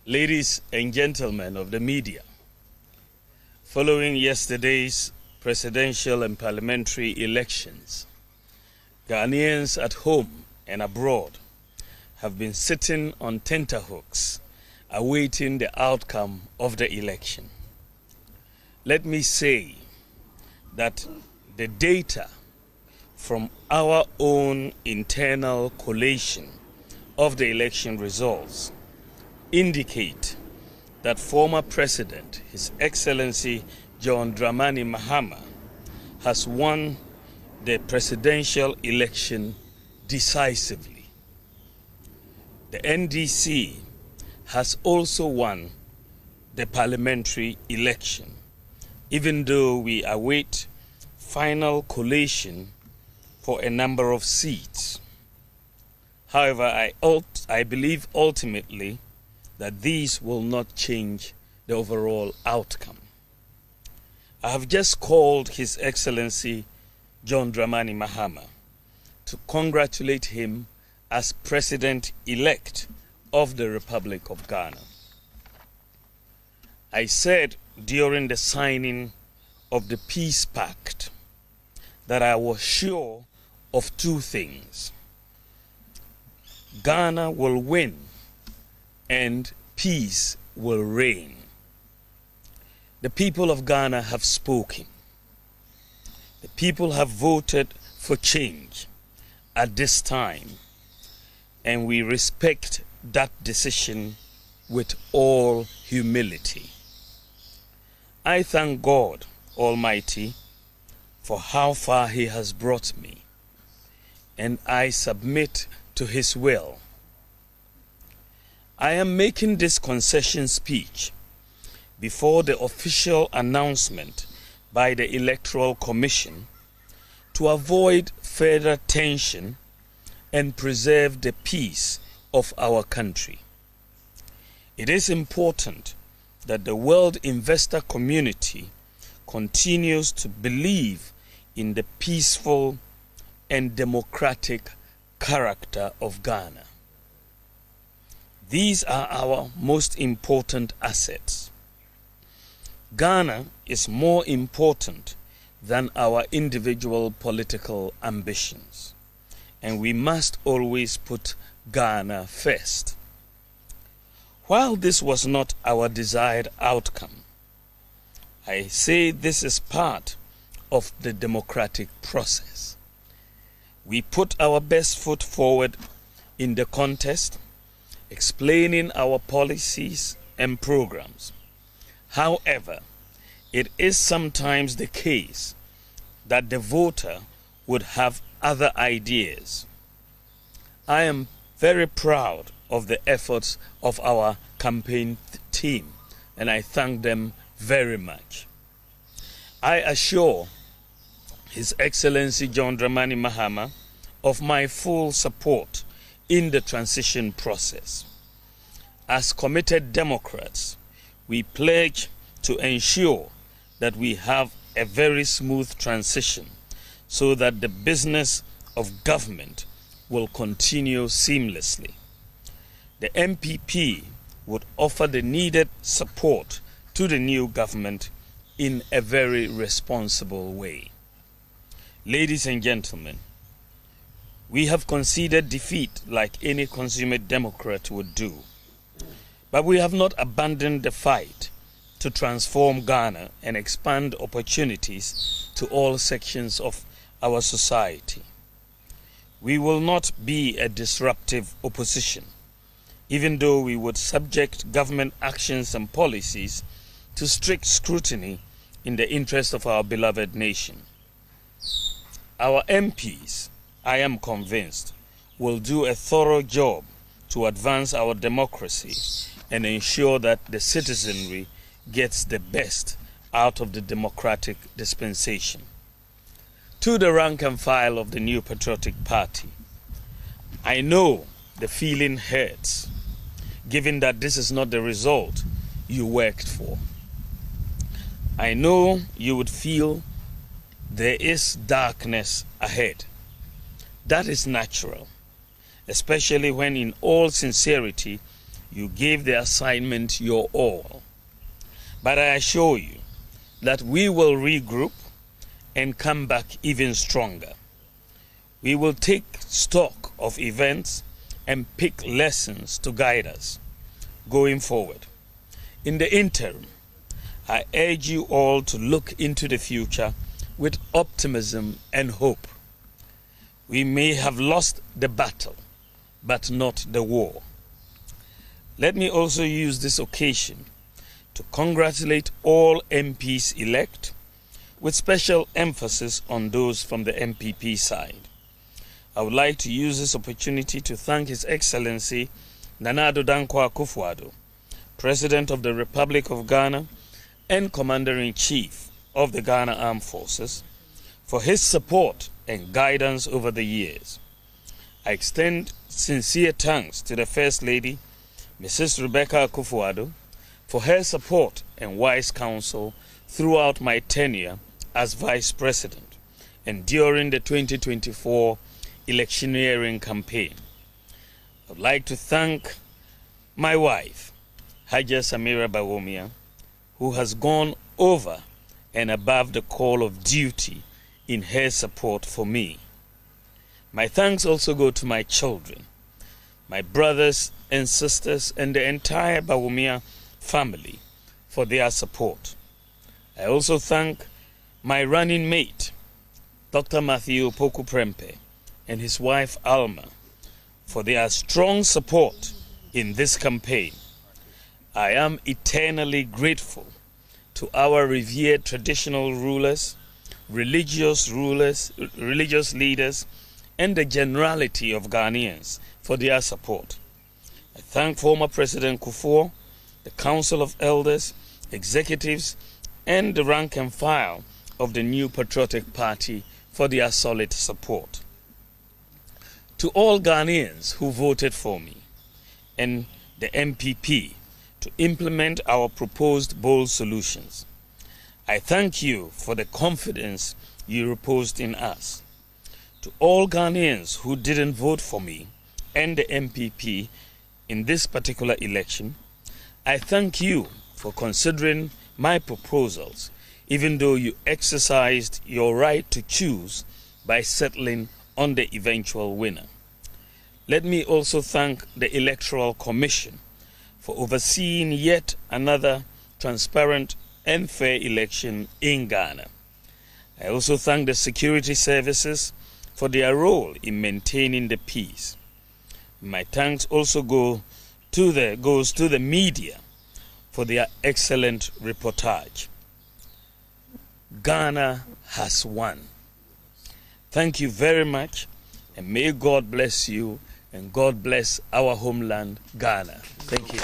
Ladies and gentlemen of the media, following yesterday's presidential and parliamentary elections, Ghanaians at home and abroad have been sitting on tenterhooks awaiting the outcome of the election. Let me say that the data from our own internal collation of the election results indicate that former President, His Excellency John Dramani Mahama, has won the presidential election decisively. The NDC has also won the parliamentary election, even though we await final collation for a number of seats. However, I believe ultimately that these will not change the overall outcome. I have just called His Excellency John Dramani Mahama to congratulate him as President-elect of the Republic of Ghana. I said during the signing of the Peace Pact that I was sure of two things: Ghana will win and peace will reign. The people of Ghana have spoken. The people have voted for change at this time, and we respect that decision with all humility. I thank God Almighty for how far He has brought me, and I submit to His will. I am making this concession speech before the official announcement by the Electoral Commission to avoid further tension and preserve the peace of our country. It is important that the world investor community continues to believe in the peaceful and democratic character of Ghana. These are our most important assets. Ghana is more important than our individual political ambitions, and we must always put Ghana first. While this was not our desired outcome, I say this is part of the democratic process. We put our best foot forward in the contest, explaining our policies and programs. However, it is sometimes the case that the voter would have other ideas. I am very proud of the efforts of our campaign team, and I thank them very much. I assure His Excellency John Dramani Mahama of my full support in the transition process. As committed Democrats, we pledge to ensure that we have a very smooth transition so that the business of government will continue seamlessly. The MPP would offer the needed support to the new government in a very responsible way. Ladies and gentlemen, we have conceded defeat like any consummate Democrat would do, but we have not abandoned the fight to transform Ghana and expand opportunities to all sections of our society. We will not be a disruptive opposition, even though we would subject government actions and policies to strict scrutiny in the interest of our beloved nation. Our MPs, I am convinced, will do a thorough job to advance our democracy and ensure that the citizenry gets the best out of the democratic dispensation. To the rank and file of the New Patriotic Party, I know the feeling hurts, given that this is not the result you worked for. I know you would feel there is darkness ahead. That is natural, especially when in all sincerity You gave the assignment your all. But I assure you that we will regroup and come back even stronger. We will take stock of events and pick lessons to guide us going forward. In the interim, I urge you all to look into the future with optimism and hope. We may have lost the battle, but not the war. Let me also use this occasion to congratulate all MPs elect, with special emphasis on those from the MPP side. I would like to use this opportunity to thank His Excellency Nana Addo Dankwa Akufo-Addo, President of the Republic of Ghana and Commander-in-Chief of the Ghana Armed Forces, for his support and guidance over the years. I extend sincere thanks to the First Lady, Mrs. Rebecca Akufo-Addo, for her support and wise counsel throughout my tenure as Vice President and during the 2024 electioneering campaign. I would like to thank my wife, Haja Samira Bawumia, who has gone over and above the call of duty in her support for me. My thanks also go to my children, my brothers and sisters, and the entire Bawumia family for their support. I also thank my running mate, Dr. Matthew Opoku Prempeh, and his wife Alma, for their strong support in this campaign. I am eternally grateful to our revered traditional rulers, religious leaders, and the generality of Ghanaians for their support. I thank former President Kufuor, the Council of Elders, executives, and the rank and file of the New Patriotic Party for their solid support. To all Ghanaians who voted for me and the MPP to implement our proposed bold solutions, I thank you for the confidence you reposed in us. To all Ghanaians who didn't vote for me and the MPP in this particular election, I thank you for considering my proposals, even though you exercised your right to choose by settling on the eventual winner. Let me also thank the Electoral Commission for overseeing yet another transparent and fair election in Ghana. I also thank the security services for their role in maintaining the peace. My thanks also goes to the media for their excellent reportage. Ghana has won. Thank you very much, and may God bless you, and God bless our homeland, Ghana. Thank you.